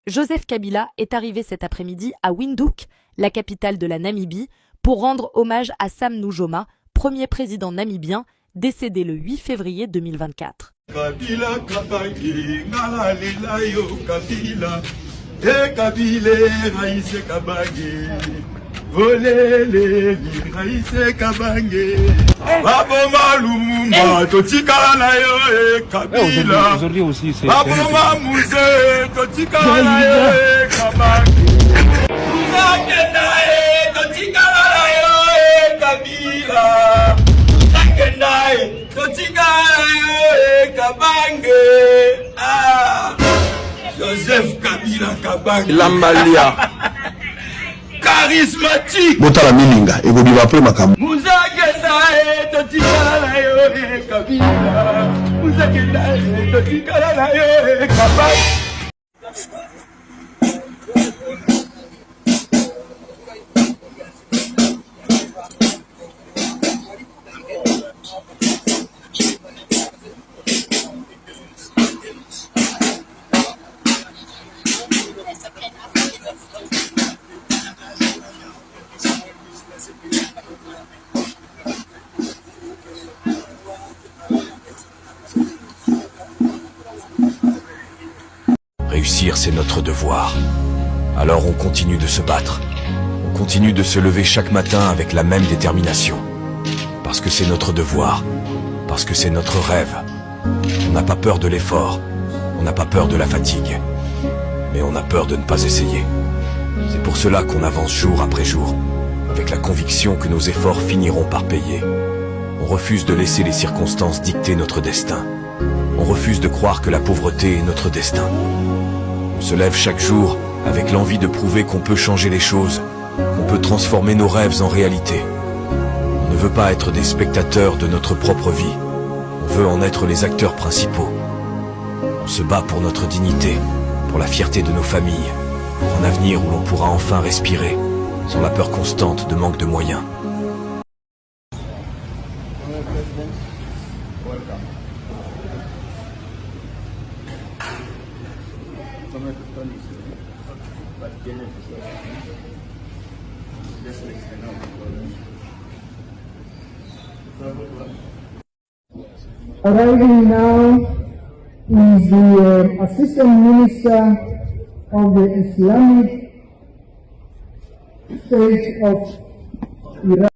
Joseph Kabila est arrivé cet après-midi à Windhoek, la capitale de la Namibie, pour rendre hommage à Sam Nujoma, premier président namibien, décédé le 8 février 2024. Kabila Kabange, ngalalela yo Kabila, Kabila Raïse Kabange, Volele Raïse Kabange, Baboma Lumumba, Totikala na yo Kabila, Baboma Mouze, Totikala na yo Kabange, Muzakenda Totikala na yo Kabila, Muzakenda Totikala Kabange, Joseph Kabila Kabange, Lambalia, charismatique, Botala Milinga, et vous dites après Makamou. Muzakenda Totikala yo Kabila, Muzakenda Totikala yo Kabange. Réussir, c'est notre devoir. Alors on continue de se battre. On continue de se lever chaque matin avec la même détermination. Parce que c'est notre devoir. Parce que c'est notre rêve. On n'a pas peur de l'effort. On n'a pas peur de la fatigue. Mais on a peur de ne pas essayer. C'est pour cela qu'on avance jour après jour, avec la conviction que nos efforts finiront par payer. On refuse de laisser les circonstances dicter notre destin. On refuse de croire que la pauvreté est notre destin. On se lève chaque jour avec l'envie de prouver qu'on peut changer les choses, qu'on peut transformer nos rêves en réalité. On ne veut pas être des spectateurs de notre propre vie. On veut en être les acteurs principaux. On se bat pour notre dignité, pour la fierté de nos familles, pour un avenir où l'on pourra enfin respirer, sans la peur constante de manque de moyens. Arriving now is the Assistant Minister of the Islamic State of Iran.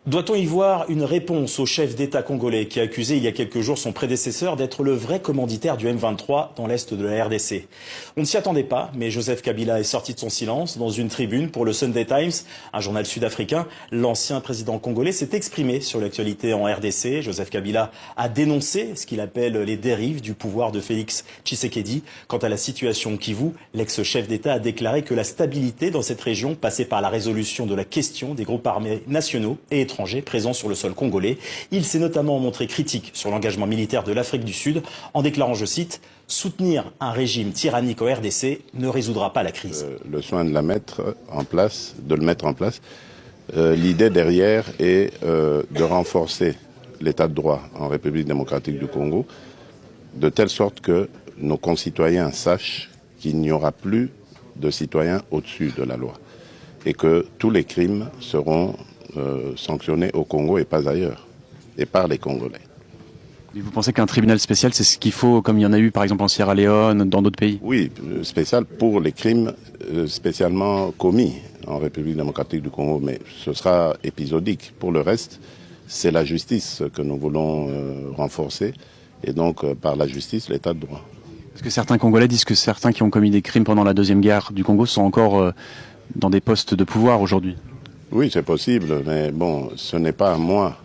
Doit-on y voir une réponse au chef d'État congolais qui a accusé il y a quelques jours son prédécesseur d'être le vrai commanditaire du M23 dans l'est de la RDC? On ne s'y attendait pas, mais Joseph Kabila est sorti de son silence. Dans une tribune pour le Sunday Times, un journal sud-africain, l'ancien président congolais s'est exprimé sur l'actualité en RDC. Joseph Kabila a dénoncé ce qu'il appelle les dérives du pouvoir de Félix Tshisekedi. Quant à la situation au Kivu, l'ex-chef d'État a déclaré que la stabilité dans cette région passait par la résolution de la question des groupes armés nationaux et étrangers présents sur le sol congolais. Il s'est notamment montré critique sur l'engagement militaire de l'Afrique du Sud en déclarant, je cite, « Soutenir un régime tyrannique au RDC ne résoudra pas la crise ». Le soin de le mettre en place. L'idée derrière est de renforcer l'état de droit en République démocratique du Congo, de telle sorte que nos concitoyens sachent qu'il n'y aura plus de citoyens au-dessus de la loi et que tous les crimes seront sanctionnés au Congo et pas ailleurs, et par les Congolais. Et vous pensez qu'un tribunal spécial, c'est ce qu'il faut, comme il y en a eu par exemple en Sierra Leone, dans d'autres pays? Oui, spécial pour les crimes spécialement commis en République démocratique du Congo, mais ce sera épisodique. Pour le reste, c'est la justice que nous voulons renforcer, et donc par la justice, l'état de droit. Parce que certains Congolais disent que certains qui ont commis des crimes pendant la Deuxième Guerre du Congo sont encore dans des postes de pouvoir aujourd'hui. Oui, c'est possible, mais bon, ce n'est pas à moi,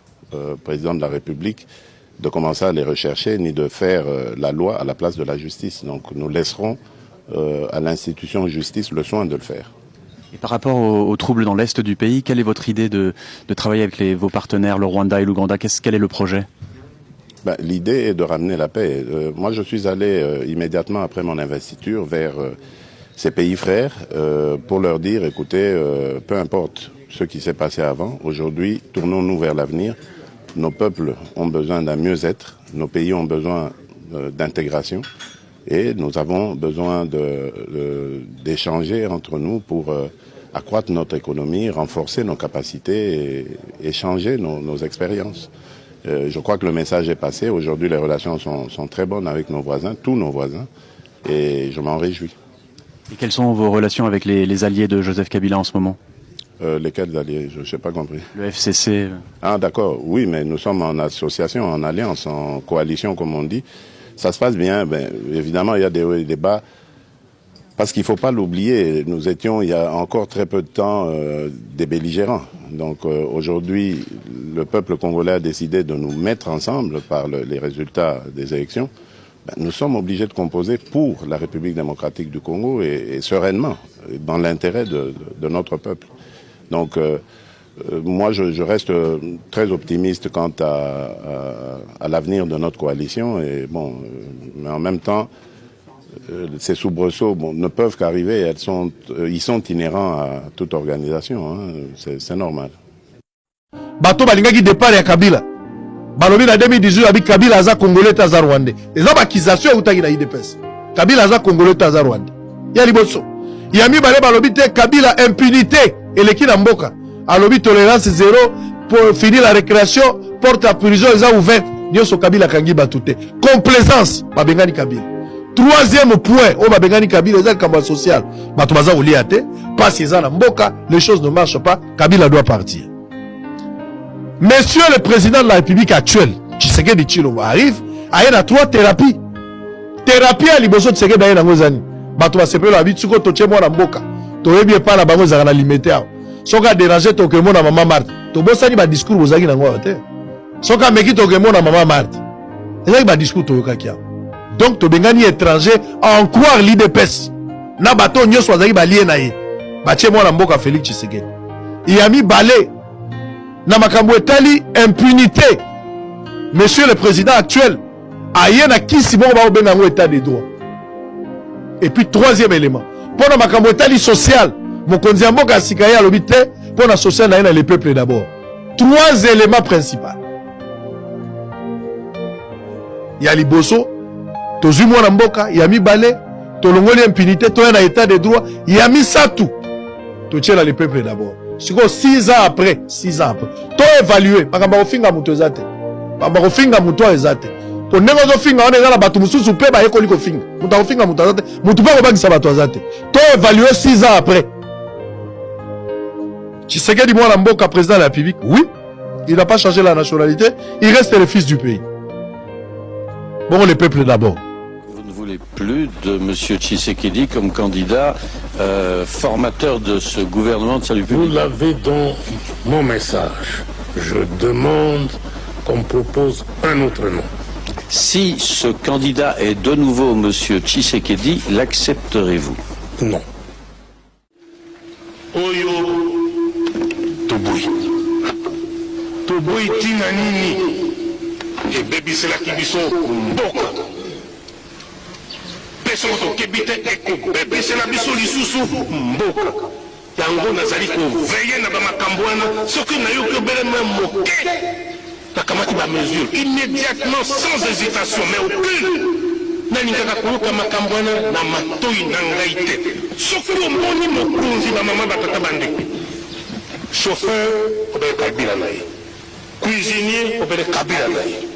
président de la République, de commencer à les rechercher ni de faire la loi à la place de la justice. Donc nous laisserons à l'institution justice le soin de le faire. Et par rapport aux troubles dans l'est du pays, quelle est votre idée de travailler avec vos partenaires, le Rwanda et l'Ouganda? Quel est le projet? L'idée est de ramener la paix. Moi, je suis allé immédiatement après mon investiture vers ces pays frères pour leur dire, écoutez, peu importe ce qui s'est passé avant, aujourd'hui, tournons-nous vers l'avenir. Nos peuples ont besoin d'un mieux-être, nos pays ont besoin d'intégration et nous avons besoin d'échanger entre nous pour accroître notre économie, renforcer nos capacités et échanger nos expériences. Je crois que le message est passé. Aujourd'hui, les relations sont très bonnes avec nos voisins, tous nos voisins, et je m'en réjouis. Et quelles sont vos relations avec les alliés de Joseph Kabila en ce moment? Lesquels alliés? Je n'ai pas compris. Le FCC. Ah d'accord, oui, mais nous sommes en association, en alliance, en coalition, comme on dit. Ça se passe bien. Évidemment, il y a des hauts et des bas. Parce qu'il ne faut pas l'oublier, nous étions il y a encore très peu de temps des belligérants. Donc aujourd'hui, le peuple congolais a décidé de nous mettre ensemble par les résultats des élections. Nous sommes obligés de composer pour la République démocratique du Congo et sereinement, dans l'intérêt de notre peuple. Donc moi je reste très optimiste quant à l'avenir de notre coalition. Et bon, mais en même temps, ces soubresauts ne peuvent qu'arriver, ils sont inhérents à toute organisation, c'est normal. Bato balingaki départ ya Kabila. Balobi na 2018 abi Kabila aza Congolais taza Rwandais. Eza bakization utaki na IDPS. Kabila aza Congolais taza Rwandais. Ya liboso. Yami bale balobi te Kabila impunité eleki na mboka. Alobi tolérance zéro pour finir la récréation, porte à prison eza ouverte. Nyoso Kabila kangi batute. Complaisance babengani Kabila. Troisième point, on va bénir Kabila, c'est le combat social. Batumaza ouliate, passe na mboka, les choses ne marchent pas, Kabila doit partir. Monsieur le président de la République actuelle, Tshisekedi Tshilombo arrive, il y a 3 thérapies. Thérapie à liboso Tshisekedi aye na ngozani. Batuma sepelo abitsuko toche mwana mboka. Toyebi pa na bango zaka na limité. Soka déranger to kemo na maman Marthe. To bosani ba discours bozaki na ngwa te. Soka meki to kemo na maman Marthe. Ezaki ba discours to yokaki. Donc to bengani étranger en croire l'IDPS. Na bato nyo swazaki ba lié na ye. Bache mwana mboka Félix Tshisekedi. Yami balé na makambo etali impunité. Monsieur le président actuel aye na kisi bongo ba obenga ngo état de droit. Et puis troisième élément, pour na makambo etali social, mokonzi mboka sikaya lobi te, pour na social na les peuples d'abord. 3 éléments principaux. Ya liboso tozui mwana mboka ya mibale tolongoli impunité to na état de droit ya misatu to tchela les peuples d'abord. Siko 6 ans après to évaluer bakamba kofinga muto ezate bamba kofinga muto ezate to ndenge ozofinga wana ezala bato mususu pe ba yekoli kofinga muto kofinga muto ezate muto pe kobangisa bato ezate to évaluer 6 ans après. Tshisekedi mwana mboka président de la République, oui, il n'a pas changé la nationalité, il reste le fils du pays. Bon, les peuples d'abord. Vous ne voulez plus de M. Tshisekedi comme candidat formateur de ce gouvernement de salut public? Vous l'avez dans mon message. Je demande qu'on propose un autre nom. Si ce candidat est de nouveau M. Tshisekedi, l'accepterez-vous? Non. Oyo Toboui. Toboui Tinanini. Et bébé c'est la qui dit son mboka. Personne qui bite et bébé c'est la biso lisusu mboka. Yango nazali ko veiller na ba makambwana ce que na yo que bele même moké. Takamati ba mesure immédiatement sans hésitation mais aucune. Nalingaka kuluka makambwana na matoi na ngai te. Soki omoni mokonzi ba mama batata bande. Chauffeur obele Kabila na ye. Cuisinier obele Kabila na ye.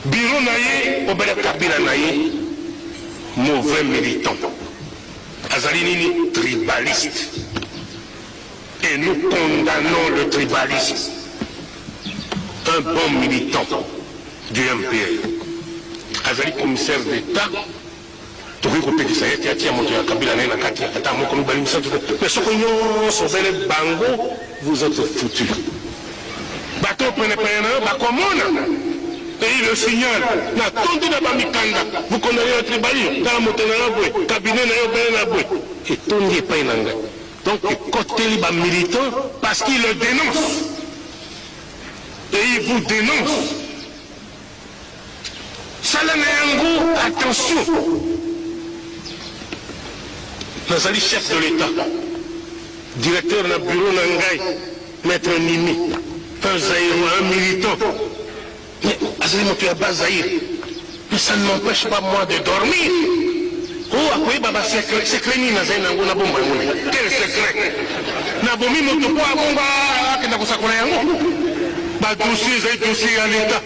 Bureau na ye obele Kabila na ye. Mauvais militant. Azali nini tribaliste. Et nous condamnons le tribalisme. Un bon militant du MPR. Azali commissaire d'État. Toki kopekisa ye tia moto ya Kabila na kati ya ata moko nubalimisa tout. Mais ce que nous sobele bango, vous êtes foutus. Bateau pene ba komona. pays le signal. Na tondi na bamikanda. Vous condamnez le tribalisme. Dans la montagne na boué. Cabinet na yo bene na boué. Et tondi pas inanga. Donc, côté les militants, parce qu'ils le dénoncent. Et ils vous dénoncent. Salamango, attention. Nazali chef de l'État. Directeur du bureau Nangai, Maître Nimi. Un Zaïrois, un militant. Mais Azali Motu Abba Zaïr. Mais ça ne m'empêche pas moi de dormir. Oh, après, baba, secret ni Nazali Nango na bomba. Quel secret? Na bomi moto po abomba, kenda kusakula yango. Ba dossier, Zaïr dossier à l'État.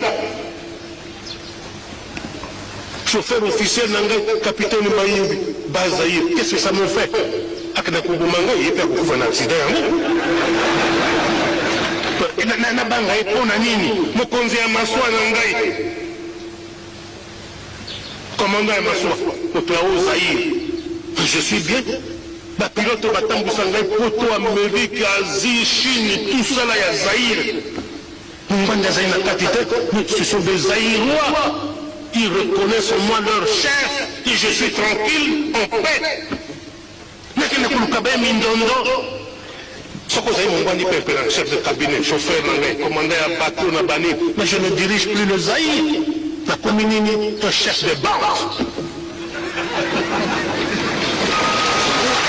Chauffeur officiel Nangai, capitaine Maïbi, Bazaïr. Qu'est-ce que ça me fait? Akena Kubumango, il peut avoir un accident. Na banga epona nini mokonzi ya maswa na ngai commandant ya maswa moto ya Zaïre je suis bien bapilote batambusa ngai poto Amérique Asie Chine tout ça là ya Zaïre mbanda Zaïre na kati te ce sont des Zaïrois ils reconnaissent en moi leur chef et je suis tranquille en paix nakende kulukabe mindondo. Chef de cabinet, chauffeur, commandant à bateau, mais je ne dirige plus le Zaïre. La commune est un chef de bande.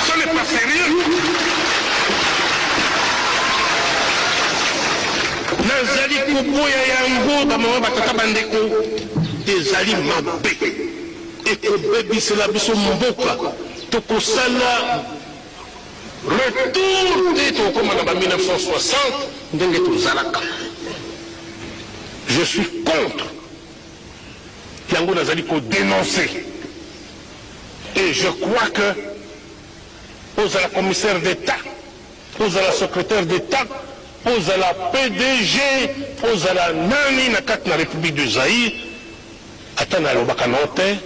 Ce n'est pas sérieux. Nazali Kuboya Yango, Bamama Batata Bandeko, des Ali Mabé. Et que Bébi, c'est la biso Mboka. Tokosala. Retour d'être au commandement en 1960, je suis contre. Yango Nazali pour dénoncer. Et je crois que aux à la commissaire d'État, aux à la secrétaire d'État, aux à la PDG, aux à la Nani na la République du Zaïre, atana l'obakanote,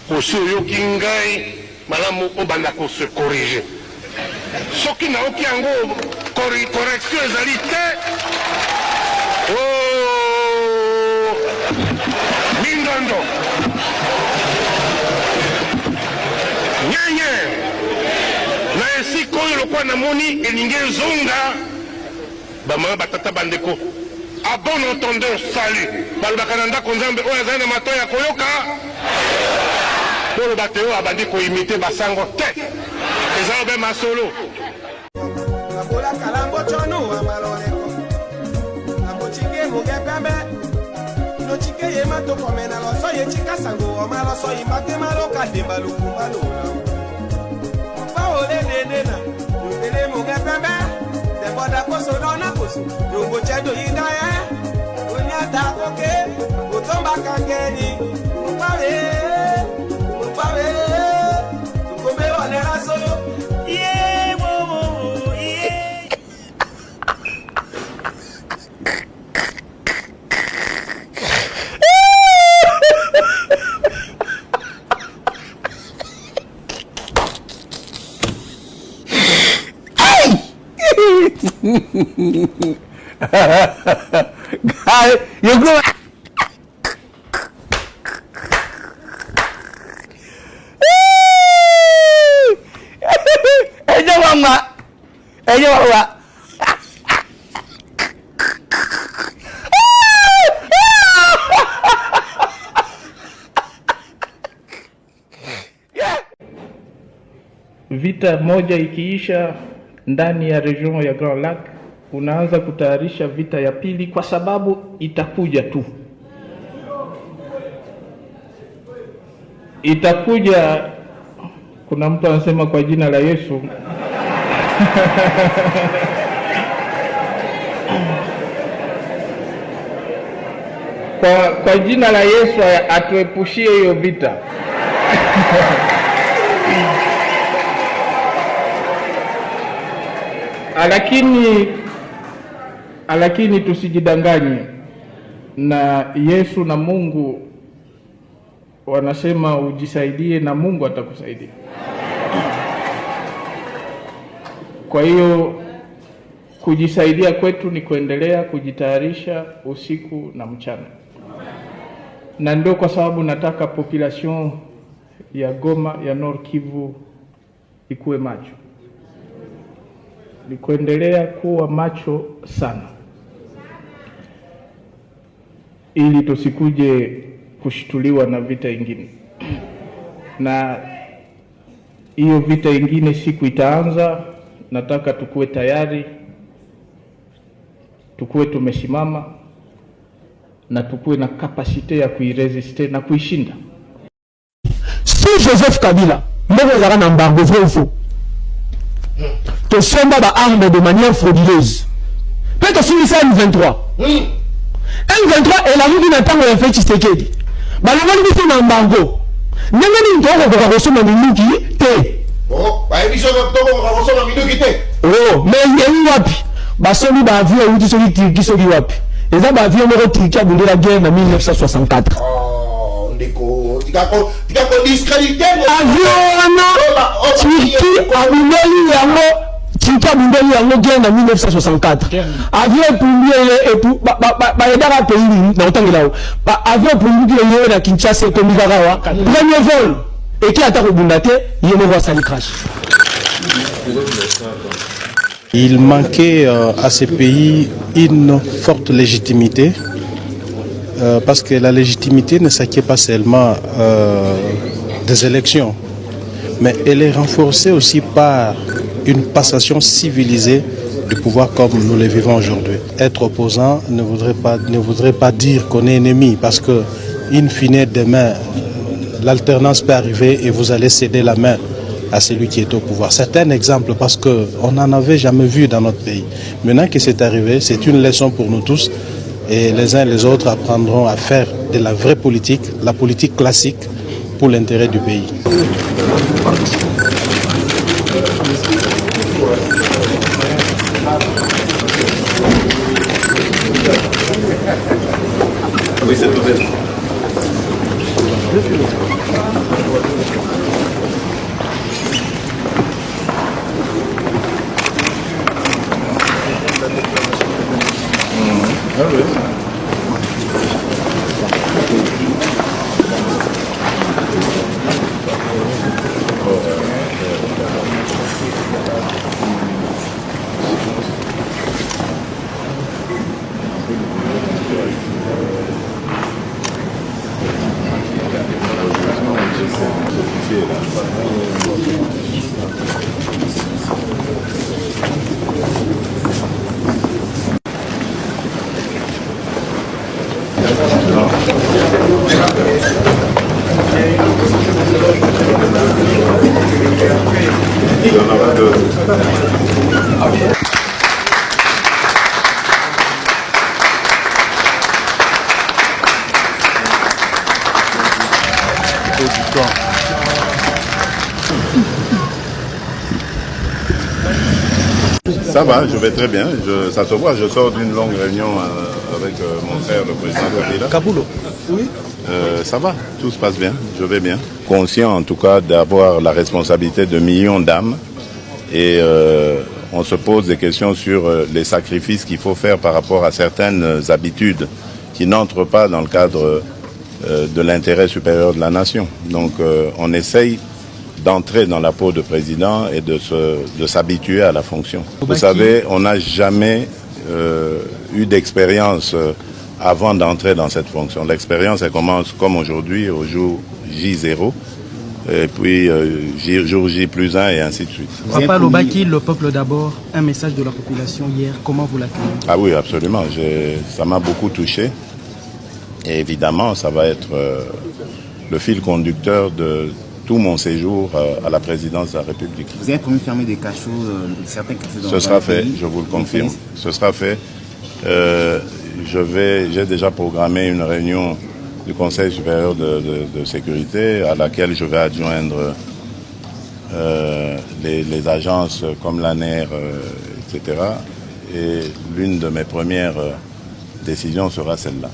aussi au Yokingai, Malamu Obanako se corriger. Ce qui n'a aucun correction ezali te. Oh mindondo nyanye na esika oyo lokwa namoni elingi ezonga bamama batata bandeko a bon entendeur salut balobaka na ndako nzambe oyo azali na matoi ya koyoka polo bato oyo abandi koimite basango te ezala be masolo Nabola kalambo chono amaloreko Nabochike mugepembe Nochike yema to komena loso yechika sango amaloso imbate maloka demba lukumbalo Paole denena Yupele mugepembe Deboda koso dona koso Yungo chedo yidaye Unyata koke Utomba kangeni Mupawe Tukome wane raso Yeah Guy, you go. Vita moja ikiisha ndani ya region ya Grand Lac, unaanza kutayarisha vita ya pili kwa sababu itakuja tu. Itakuja, kuna mtu anasema kwa jina la Yesu. Kwa jina la Yesu atuepushie hiyo vita. Lakini tusijidanganye, na Yesu na Mungu wanasema ujisaidie na Mungu atakusaidia. Kwa hiyo kujisaidia kwetu ni kuendelea kujitayarisha usiku na mchana. na ndio kwa sababu nataka population ya Goma ya Nord Kivu ikuwe macho, ni kuendelea kuwa macho sana, ili tusikuje kushtuliwa na vita ingine. Na hiyo vita ingine siku itaanza, nataka tukuwe tayari, tukuwe tumesimama na tukuwe na kapasite ya kuiresiste na kuishinda. Si Joseph Kabila mbele zara na mbango vrai ou faux, to somba ba arme de manière frauduleuse, peut-être sur ça M23. M23 et la rue n'a pas fait Tshisekedi. Ba la ngani biso na mbango. Ndenge ni ndoko kwa kosoma minuki te. Oh, ba ebiso ndoko kwa kosoma minuki te. Oh, mais yewi wapi? Ba soni ba avion uti soni Turki soni wapi? Eza ba avion moko Turki abundé la guerre en 1964. Oh, ndeko, tikako discrédité. Avion na Turki abundé yango. Turki abundé yango guerre en 1964. Avion premier et pour ba edara pays na otangela. Ba avion premier na Kinshasa ko Mikarawa. Premier vol et qui attaque bundate, yemo va sali crash. Il manquait à ces pays une forte légitimité, parce que la légitimité ne s'acquiert pas seulement des élections, mais elle est renforcée aussi par une passation civilisée du pouvoir comme nous le vivons aujourd'hui. Être opposant ne voudrait pas dire qu'on est ennemi, parce que in fine demain, l'alternance peut arriver et vous allez céder la main à celui qui est au pouvoir. C'est un exemple parce qu'on n'en avait jamais vu dans notre pays. Maintenant que c'est arrivé, c'est une leçon pour nous tous et les uns et les autres apprendront à faire de la vraie politique, la politique classique pour l'intérêt du pays. Oui, c'est tout bête. Ça va, je vais très bien. Ça se voit, je sors d'une longue réunion avec mon frère, le président Kabila. Kaboulou. Oui. Ça va, tout se passe bien, je vais bien. Conscient en tout cas d'avoir la responsabilité de millions d'âmes et on se pose des questions sur les sacrifices qu'il faut faire par rapport à certaines habitudes qui n'entrent pas dans le cadre de l'intérêt supérieur de la nation. Donc on essaye d'entrer dans la peau de président et de s'habituer à la fonction. Vous savez, on n'a jamais eu d'expérience avant d'entrer dans cette fonction. L'expérience, elle commence comme aujourd'hui, au jour J0, et puis jour J+1 et ainsi de suite. Papa Lobaki, le peuple d'abord, un message de la population hier, comment vous l'accueillez? Ah oui, absolument, ça m'a beaucoup touché. Et évidemment, ça va être le fil conducteur de tout mon séjour à la présidence de la République. Vous avez promis de fermer des cachots, certains cachots dans Ce sera fait, je vous le confirme. Ce sera fait. J'ai déjà programmé une réunion du Conseil supérieur de sécurité à laquelle je vais adjoindre les agences comme l'ANER, etc. Et l'une de mes premières décisions sera celle-là.